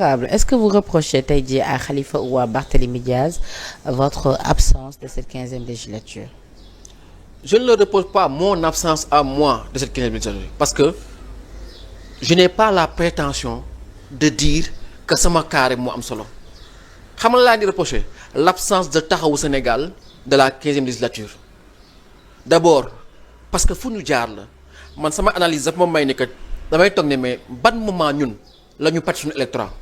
Est-ce que vous reprochez tey jii à Khalifa ou à Barthélémy Diaz votre absence de cette 15e législature? Je ne leur reproche pas mon absence à moi de cette 15e législature parce que je n'ai pas la prétention de dire que sama carré moo am solo xam nga laa di reprocher l'absence de Taxawu Sénégal de la 15e législature d'abord parce que fu ñu jaar la man sama analyse dafa ma may ne que damay toog ne mais ban moment ñun la ñu pàcc suñu électorat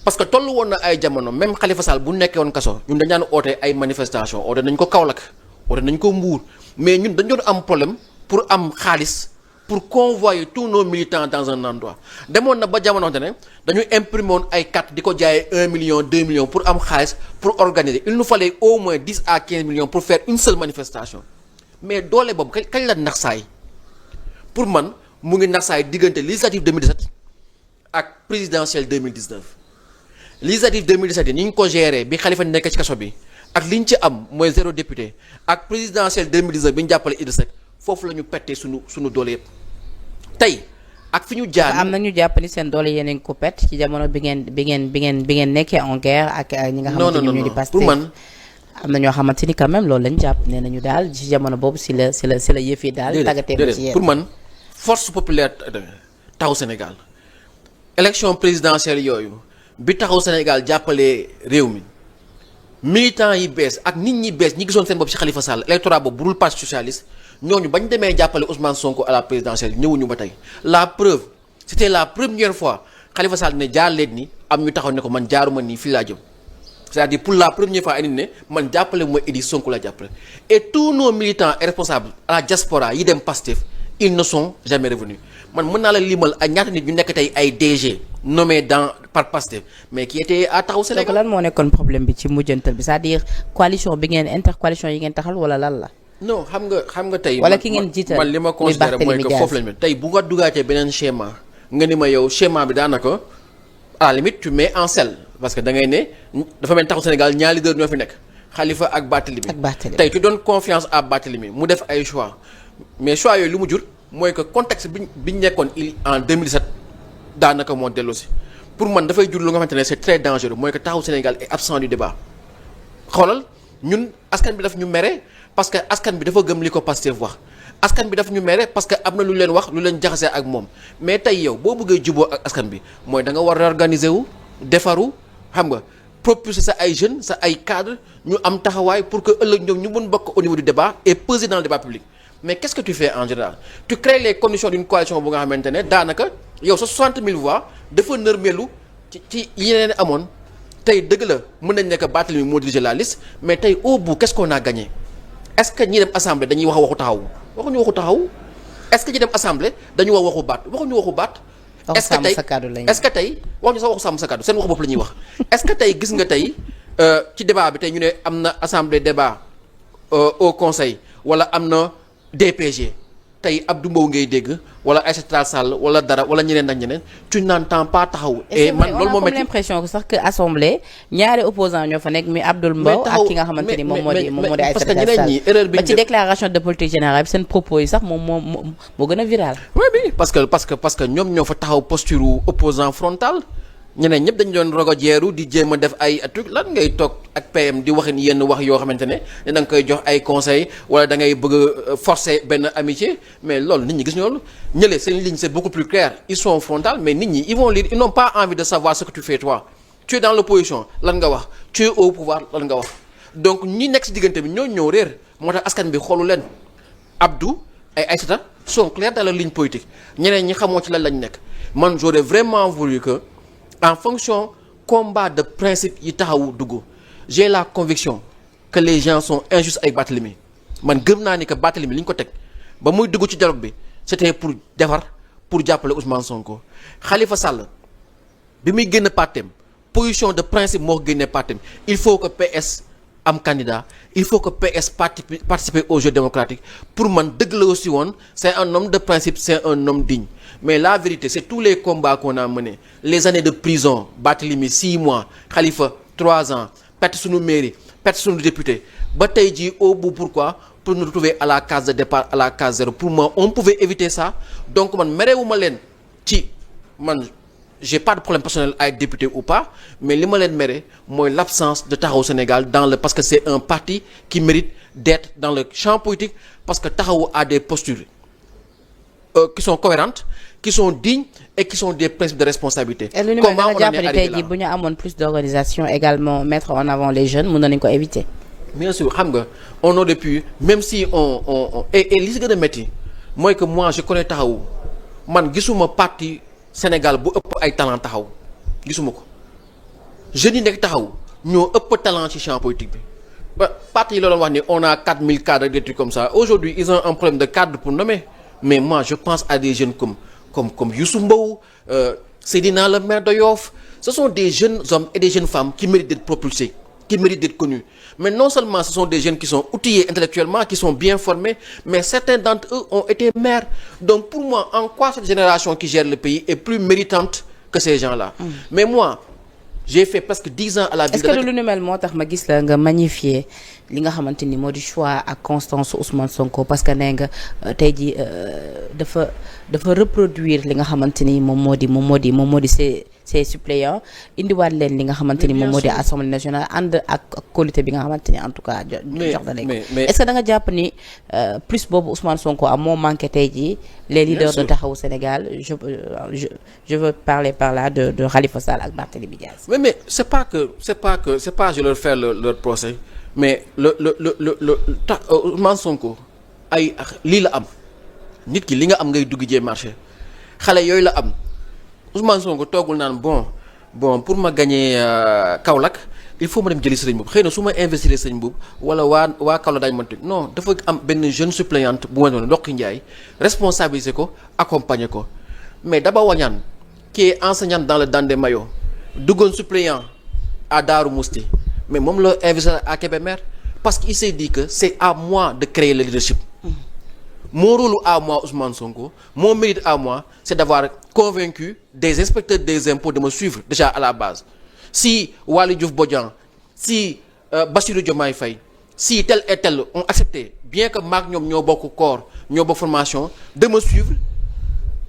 parce que tollu woon na ay jamono même Khalifa Sall bu nekkee woon kaso ñun dañ daan oote ay manifestation oote nañ ko Kaolack oote nañ ko Mbour mais ñun dañ doon am problème pour am xaalis pour convoyer tous nos militants dans un endroit demoon na ba jamono ne dañu imprimer woon ay carte di ko jaayee 1 million 2 millions pour am xaalis pour organiser il nous fallait au moins 10 à 15 millions pour faire une seule manifestation mais doole boobu kañ la nax saay pour man mu ngi nax saay diggante législative 2017 ak présidentielle 2019 législative 2017 yi ni ñu ko géré bi Khalifa nekk ci kaso bi ak li ñu ci am mooy 0 député ak présidentielle 2019 bi ñu jàppale Idrissa Seck foofu la ñu pettee suñu doole yëpp tey ak fi ñu jaar. am na ñu jàpp ni seen doole yéen a ngi ko pett ci jamono bi ngeen nekkee en guerre ak ñi nga xamante ni ñu di Pastef. pour man am na ñoo xamante ni quand même loolu lañ jàpp nee nañu daal ci jamono boobu si la yëf yi daal. tàggatee ko ci yéen pour man force populaire Taxawu Sénégal élection présidentielle yooyu bi Taxawu Sénégal jàppalee réew mi militants yi bees ak nit ñi bees ñi gisoon seen bopp ci Khalifa Sall électorat boobu bu dul parti socialiste ñooñu bañ demee jàppale Ousmane Sonko à la présidentielle ñëwuñu ba tey la preuve c'était la première fois Khalifa Sall ne jaar leen ni am ñu taxaw ne ko man jaaruma nii fii laa jëm c'est-à-dire pour la première fois indi ne man jàppale mooy Idi Sonko la jàppale et tous nos militants et responsables à la diaspora yi dem Pastef ils ne sont jamais revenus man mën naa la limal ay ñaata nit ñu nekk tey ay DG nommés par Pastef mais qui étaient à Taxawu Sénégal. donc lan moo nekkoon problème bi ci mujjantal bi c'est-à-dire coalition bi ngeen intercoalition yi ngeen taxal wala lan la. non xam nga tey. wala ki ngeen jiital man li ma considéré mooy que foofu lañ mel tey bu nga dugaatee beneen schéma nga ni ma yow schéma bi daanaka à la limite tu mets en selle parce que da ngay ne dafa mel Taxawu Sénégal ñaari leader ñoo fi nekk Khalifa ak Barthélémy. tey tu donnes confiance à Barthélémy mu def ay choix mais choix yooyu lu mu jur mooy que contexte biñ nekkoon en 2017 daanaka moo dellu si pour man dafay jur lu nga xamante ne c'est très dangereux mooy que Taxawu Sénégal est absent du débat xoolal ñun askan bi daf ñu mere. parce que askan bi dafa gëm li ko Pastef wax askan bi daf ñu mere parce que am na lu leen wax lu leen jaxasee ak moom mais tey yow boo bëggee juboo ak askan bi mooy da nga war a organiser wu defaru xam nga propulser sa ay jeunes sa ay cadres ñu am taxawaay pour que ëllëg ñoom ñu mën bokk au niveau du débat et peser dans le débat public mais qu'est-ce que tu fais en général tu crées les conditions d'une coalition bu nga xamante ne daanaka yow sa 60 000 voix dafa nërmeelu ci yeneen amoon tey dëgg la mën nañ nekk Barthélémy moo diriger la liste mais tey au bout qu'est-ce qu'on a gagné est-ce que ñi dem assemblée dañuy wax waxu taxaw waxuñu waxu taxaw est-ce que ñi dem assemblée dañu wax waxu baat waxuñu waxu baat. est-ce que tey waxuñu sax waxu sàmm sa kàddu seen waxu bopp la ñuy wax. est-ce que tey gis nga tey ci débat bi tey ñu ne am na assemblée débat au conseil wala am na DPG tey Abdou Mbow ngay dégg wala Aïssata Tall Sall wala dara wala ñeneen ak ñeneen tu n'entends pas taxaw. et man loolu moo métti l'impression que sax que assemblée ñaari opposants ñoo fa nekk mi Abdoul Mbow ak ki nga xamante ni moom moo di Aïssata Tall Sall ba ci déclaration de politique générale bi seen propos yi sax moo gën a viral. oui parce que ñoom ñoo fa taxaw posture opposant frontal ñeneen ñëpp dañu doon rogo jeeru di jéem a def ay truc lan ngay toog ak PM di waxin yenn wax yoo xamante ne da nga koy jox ay conseils wala da ngay bëgg a forcer benn amitié mais loolu nit ñi gis ñoolu ñële seen ligne c'est beaucoup plus clair ils sont frontal mais nit ñi ils vont lire ils n'ont pas envie de savoir ce que tu fais toi tu es dans l'opposition lan nga wax tu es au pouvoir lan nga wax donc ñi nekk ci diggante bi ñoo ñëw réer moo tax askan bi xoolu leen Abdou ay Aïssata sont clairs dans leur ligne politique ñeneen ñi xamoo ci lan lañ nekk man j'aurais vraiment voulu que en fonction combat de principe yi taxawu dugg j'ai la conviction que les gens sont injustes avec Barthélémy man gëm naa ni que Barthélémy li ñu ko teg ba muy dugg ci dialogue bi c'était pour defar pour jàppale Ousmane Sonko Khalifa Sall bi muy génn partem position de principe moo ko génnee partem il faut que PS am candidat il faut que PS participer au jeu démocratique pour man dëgg la aussi woon c'est un homme de principe c'est un homme digne mais la vérité c'est tous les combats qu'on a menés les années de prison Barthélémy 6 mois Khalifa 3 ans perte suñu mairie perte suñu député ba tey jii au bout pourquoi pour nous retrouver à la case de départ à la case zéro pour moi on pouvait éviter ça donc man merewuma leen ci man j'ai pas de problème personnel à être député ou pas mais li ma leen mere mooy l'absence de Taxawu Sénégal parce que c'est un parti qui mérite d'être dans le champ politique parce que Taxawu a des postures qui sont cohérentes qui sont dignes et qui sont des principes de responsabilité. Comment on en est arrivé là? Bu ñu amoon plus d'organisation également mettre en avant les jeunes mën nañu ko éviter. Bien sûr xam nga on aurait pu même si on et li si gën a métti mooy que moi je connais Taxawu man gisuma parti Sénégal bu ëpp ay talent Taxawu gisuma ko jeunes yi nekk Taxawu ñoo ëpp talent ci champ politique bi ba parti yi la doon wax ni on a 4000 cadres des trucs comme ça aujourd'hui ils ont un problème de cadre pour nommer mais moi je pense à des jeunes comme Youssou Mbow Seydina le maire de Yoff ce sont des jeunes hommes et des jeunes femmes qui méritent d'être propulsés qui méritent d'être connus mais non seulement ce sont des jeunes qui sont outillés intellectuellement qui sont bien formés mais certains d'entre eux ont été maires donc pour moi en quoi cette génération qui gère le pays est plus méritante que ces gens-là mais moi j'ai fait presque 10 ans à la ville de Dakar. Est-ce que lu nu mel moo tax ma gis la nga magnifier li nga xamante ni moo di choix ak constance Ousmane Sonko parce que nee nga tey jii dafa reproduire li nga xamante ni moom moo di ses suppléants indiwaat leen li nga xamante ni moom moo di assemblée nationale ànd ak qualité bi nga xamante ni en tout cas jox na leen est-ce que da nga jàpp ni plus boobu Ousmane Sonko am moo manqué tey jii les leaders de Taxawu Sénégal je veux parler par là de Khalifa Sall ak Barthélémy Dias. mais c'est pas je leur fais leur procès mais Ousmane Sonko ay lii la am nit ki li nga am ngay dugg jee marché xale yooyu la am Ousmane Sonko toogul naan bon pour ma gagner Kaolack il faut ma dem jëli sëriñ boobu xëy na su ma investir sëriñ boobu wala waa Kaolack daañu mën non dafa am benn jeune suppléante bu ma doon Ndokki Ndiaye responsabiliser ko accompagner ko mais Daba Wañaan qui est enseignante dans le Dandé Mayo duggoon suppléant à Darou Mousti mais moom la investir à Kébémer parce qu'il s'est dit que c'est à moi de créer le leadership. Mon rôle à moi Ousmane Sonko mon mérite à moi c'est d'avoir convaincu des inspecteurs des impôts de me suivre déjà à la base si Waly Diouf Bodian si Bassirou Diomaye Faye si tel et tel ont accepté bien que maak ñoom ñoo bokk corps ñoo bokk formation de me suivre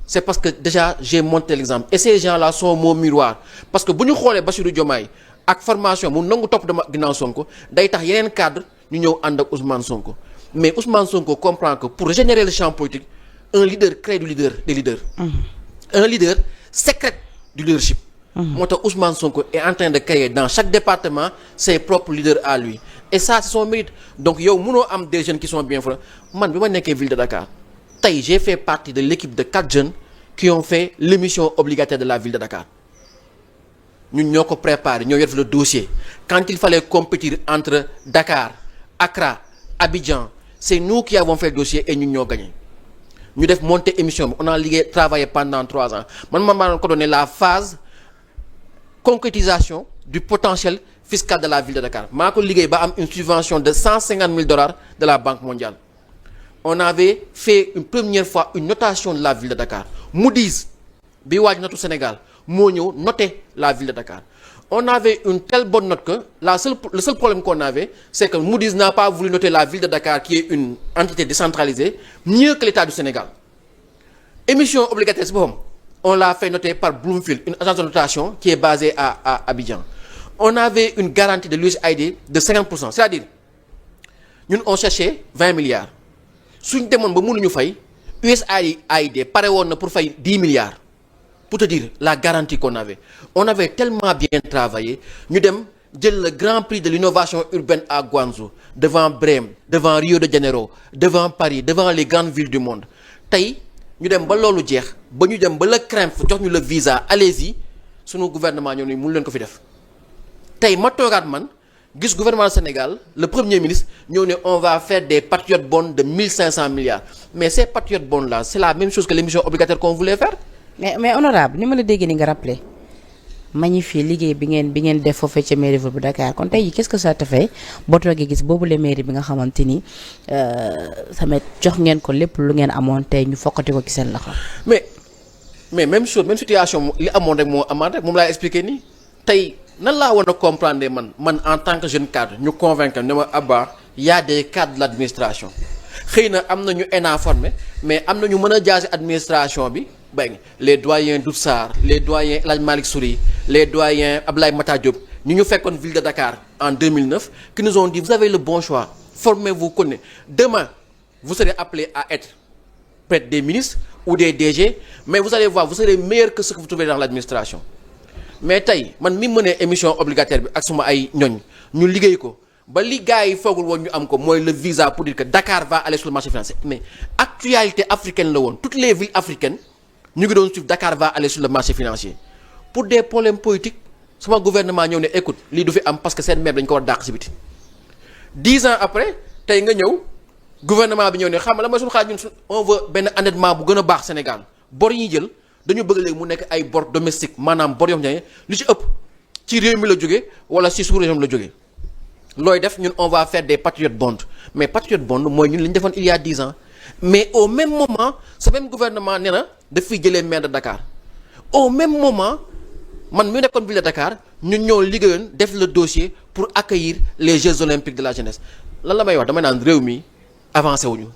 c'est parce que déjà j'ai montré l'exemple et ces gens-là sont mon miroir parce que bu ñu xoolee Bassirou Diomaye ak formation mu nangu topp dama ginnaaw Sonko day tax yeneen cadre ñu ñëw ànd ak Ousmane Sonko mais Ousmane Sonko comprend que pour régénérer le champ politique un leader crée du leader des leaders. Un leader sécrète du leadership. moo tax Ousmane Sonko est en train de créer dans chaque département ses propres leaders à lui et ça c'est son mérite donc yow mënoo am des jeunes qui sont bien formés man bi ma nekkee ville de Dakar tey j'ai fait partie de l'équipe de 4 jeunes qui ont fait l'émission obligataire de la ville de Dakar ñun ñoo ko préparé ñoo yor le dossier quand il fallait compétir entre Dakar Accra Abidjan c'est nous qui avons fait le dossier et ñun ñoo gagné ñu def monter émission bi on a travaillé pendant 3 ans man maa ko donné la phase concrétisation du potentiel fiscal de la ville de Dakar maa ko liggéey ba am une subvention de $150 000 de la Banque mondiale on avait fait une première fois une notation de la ville de Dakar Moody's bi waaj notu Sénégal moo ñëw noter la ville de Dakar on avait une telle bonne note que le seul problème qu'on avait c'est que Moody's n'a pas voulu noter la ville de Dakar qui est une entité décentralisée mieux que l'État du Sénégal émission obligataire si boppam on l'a fait noter par Bloomfield une agence de notation qui est basée à Abidjan on avait une garantie de l'USAID de 50% c'est-à-dire ñun on cherchait 20 milliards suñ demoon ba mënuñu fay USAID pare woon na pour fay 10 milliards pour te dire la garantie qu'on avait on avait tellement bien travaillé ñu dem jël le grand prix de l'innovation urbaine à Guangzhou devant Brême devant Rio de Janeiro devant Paris devant les grandes villes du monde tey ñu dem ba loolu jeex ba ñu dem ba le CREMF jox ñu le visa allez-y sunu gouvernement ñoo ni mënu leen ko fi def tey ma toogaat man gis gouvernement du Sénégal le premier ministre ñëw ne on va faire des patriotes bonds de 1500 milliards mais ces patriotes bonds là c'est la même chose que l'émission obligataire qu'on voulait faire. mais honorable ni ma la déggee ni nga rappelé magnifier liggéey bi ngeen def foofee ca mairie bu Dakar kon tey qu'est-ce que ça te fait boo toogee gis boobu la mairie bi nga xamante ni sama jox ngeen ko lépp lu ngeen amoon tey ñu fokkati ko ci seen loxo. mais même chose même situation li amoon rek moo amaat rek moom laa expliqué nii tey nan laa war a comprendre man en tant que jeune cadre ñu convaincre ne ma Abba y a des cadres de l'administration xëy na am na ñu ENA formé mais am na ñu mën a jaase administration bi les doyens Dout Sarr les doyens El Hadj Malick Souris les doyens Abdoulaye Matar Diop ñu fekkoon ville de Dakar en 2009 qui nous ont dit vous avez le bon choix formez-vous connaissez demain vous serez appelés à être peut-être des ministres ou des DG mais vous allez voir vous serez meilleurs que ce que vous trouvez dans l'administration mais tey man mi mënee émission obligataire bi ak suma ay ñoñ ñu liggéey ko ba li gars yi foogul woon ñu am ko mooy le visa pour dire que Dakar va aller sur le marché financier mais actualité africaine la woon toutes les villes africaines ñu ngi doon suivre Dakar va aller sur le marché financier pour des problèmes politiques sama gouvernement ñëw ne écoute lii du fi am parce que seen maire dañu ko war a dàq si biti 10 ans après tey nga ñëw gouvernement bi ñëw ne xam nga la mooy suñu xaaj ñun on veut benn endettement bu gën a baax Sénégal bor yi ñuy jël dañu bëgg léegi mu nekk ay bor domestique maanaam bor yoo xam ne lu ci ëpp ci réew mi la jógee wala ci sous-région la jógee looy def ñun on va faire des patriote bonds mais patriote bond mooy ñun li ñu defoon il y a 10 ans mais au même moment ce même gouvernement nee na daf fiy jëlee maire de Dakar au même moment man mi nekkoon ville de Dakar ñun ñoo liggéeyoon def le dossier pour accueillir les Jeux olympiques de la jeunesse lan la may wax damay naan réew mi avancé wuñu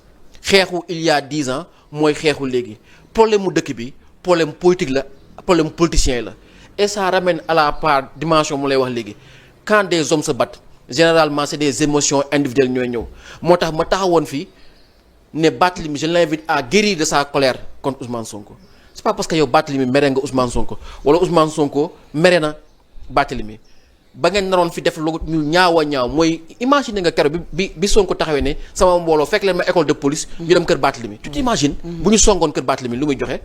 xeexu il y a 10 ans mooy xeexu léegi problème mu dëkk bi problème politique la problème politicien la et ça ramène à la part dimension mu lay wax léegi quand des hommes se battent généralement c'est des émotions individuelles ñooy ñëw moo tax ma taxawoon fii ne Barthélémy je l'invite à guérir de sa colère contre Ousmane Sonko c'est pas parce que yow Barthélémy mere nga Ousmane Sonko wala Ousmane Sonko mere na Barthélémy ba ngeen naroon fi def lu ñu ñaaw a ñaaw mooy imagine nga keroog bi Sonko taxawee ne sama mbooloo fekk leen ma école de police ñu dem kër Barthélémy tu t'imagines bu ñu songoon kër Barthélémy lu muy joxe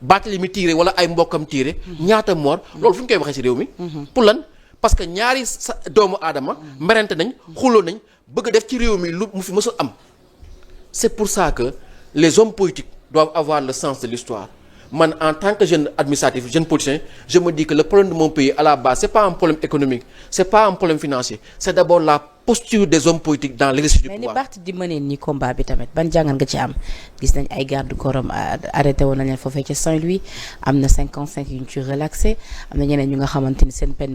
Barthélémy tiire wala ay mbokkam tiire ñaata moor loolu fu ñu koy waxee ci réew mi pour lan parce que ñaari doomu aadama merente nañ xuloo nañ bëgg def ci réew mi lu mu fi mësul am c'est pour ça que les hommes politiques doivent avoir le sens de l'histoire man en tant que jeune administratif jeune politicien je me dis que le problème de mon pays à la base c'est pas un problème économique c'est pas un problème financier c'est d'abord la posture des hommes politiques dans l'exercice du pouvoir. mais ni Barth di mënee ni combat bi tamit ban jàngat nga ci am gis nañ ay garde corps am arrêté woon nañ leen foofee ca Saint-Louis am na 55 yu ñu ci relaxé am na ñeneen ñu nga xamante ni seen peine